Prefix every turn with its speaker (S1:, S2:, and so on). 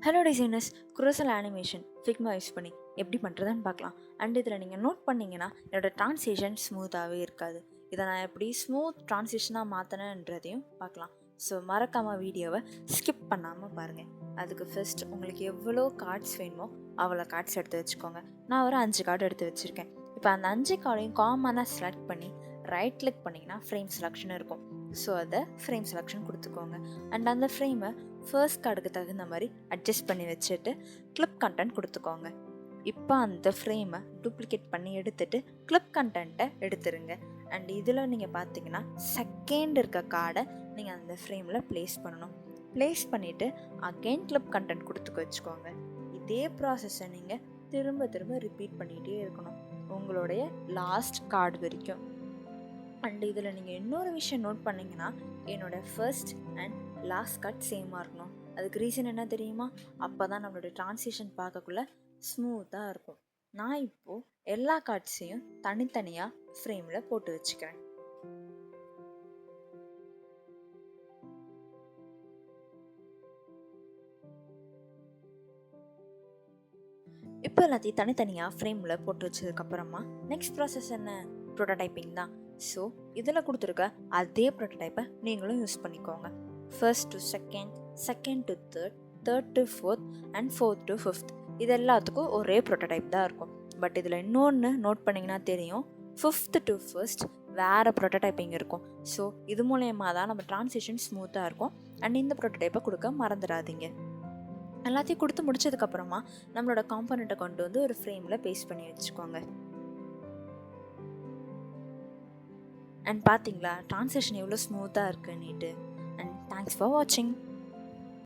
S1: Hello designers, carousel animation Figma use பண்ணி எப்படி பண்ணுறதுன்னு பார்க்கலாம். அண்ட் இதில் நீங்கள் நோட் பண்ணிங்கன்னா என்னோடய ட்ரான்ஸ்லேஷன் ஸ்மூத்தாகவே இருக்காது. இதை நான் எப்படி ஸ்மூத் ட்ரான்ஸ்லேஷனாக மாற்றினேன்றதையும் பார்க்கலாம். ஸோ மறக்காமல் வீடியோவை ஸ்கிப் பண்ணாமல் பாருங்கள். அதுக்கு ஃபர்ஸ்ட் உங்களுக்கு எவ்வளோ கார்ட்ஸ் வேணுமோ அவ்வளோ கார்ட்ஸ் எடுத்து வச்சுக்கோங்க. நான் ஒரு 5 கார்டு எடுத்து வச்சுருக்கேன். இப்போ அந்த 5 கார்டையும் காமனாக செலக்ட் பண்ணி ரைட் கிளிக் பண்ணிங்கன்னா ஃப்ரேம் செலெக்ஷன் இருக்கும். ஸோ அதை ஃப்ரேம் செலெக்ஷன் கொடுத்துக்கோங்க. அண்ட் அந்த ஃப்ரேமை ஃபர்ஸ்ட் கார்டுக்கு தகுந்த மாதிரி அட்ஜஸ்ட் பண்ணி வச்சுட்டு கிளிப் கண்டென்ட் கொடுத்துக்கோங்க. இப்போ அந்த ஃப்ரேமை டூப்ளிகேட் பண்ணி எடுத்துட்டு கிளிப் கண்டென்ட்டை எடுத்துருங்க. அண்ட் இதில் நீங்கள் பார்த்தீங்கன்னா செகண்ட் இருக்க கார்டை நீங்கள் அந்த ஃப்ரேமில் ப்ளேஸ் பண்ணணும். ப்ளேஸ் பண்ணிவிட்டு அகெயின் கிளிப் கண்டென்ட் கொடுத்துக்க வச்சுக்கோங்க. இதே ப்ராசஸை நீங்கள் திரும்ப திரும்ப ரிப்பீட் பண்ணிகிட்டே இருக்கணும் உங்களுடைய லாஸ்ட் கார்டு வரைக்கும். அண்ட் இதில் நீங்கள் இன்னொரு விஷயம் நோட் பண்ணிங்கன்னா என்னோடய ஃபர்ஸ்ட் அண்ட் லாஸ்ட் கார்ட் சேமாக இருக்கணும். அதுக்கு ரீசன் என்ன தெரியுமா? அப்போ தான் நம்மளோட ட்ரான்ஸ்லேஷன் பார்க்கக்குள்ள ஸ்மூத்தாக இருக்கும். நான் இப்போது எல்லா கார்ட்ஸையும் தனித்தனியாக ஃப்ரேமில் போட்டு வச்சுக்கிறேன். இப்போ எல்லாத்தையும் தனித்தனியாக ஃப்ரேமில் போட்டு வச்சதுக்கப்புறமா நெக்ஸ்ட் ப்ராசஸ் என்ன? ப்ரோட்டோடைப்பிங் தான். ஸோ இதில் கொடுத்துருக்க அதே ப்ரோட்டோடைப்பை நீங்களும் யூஸ் பண்ணிக்கோங்க. First to second, second to third, third to fourth and fourth to fifth. இது எல்லாத்துக்கும் ஒரே ப்ரோட்டோடைப் தான் இருக்கும். பட் இதில் இன்னொன்று நோட் பண்ணிங்கன்னா தெரியும், ஃபிஃப்த் டு ஃபர்ஸ்ட் வேறு ப்ரோட்டோடைப்பிங் இருக்கும். ஸோ இது மூலயமா தான் நம்ம ட்ரான்ஸ்லேஷன் ஸ்மூத்தாக இருக்கும். அண்ட் இந்த ப்ரோட்டோடைப்பை கொடுக்க மறந்துடாதீங்க. எல்லாத்தையும் கொடுத்து முடிச்சதுக்கப்புறமா நம்மளோட காம்பனண்ட்டை கொண்டு வந்து ஒரு ஃப்ரேமில் பேஸ்ட் பண்ணி வச்சுக்கோங்க. அண்ட் பார்த்தீங்களா ட்ரான்ஸ்லேஷன் எவ்வளோ ஸ்மூத்தாக இருக்குன்னுட்டு. அண்ட் தேங்க்ஸ் ஃபார் வாட்சிங்.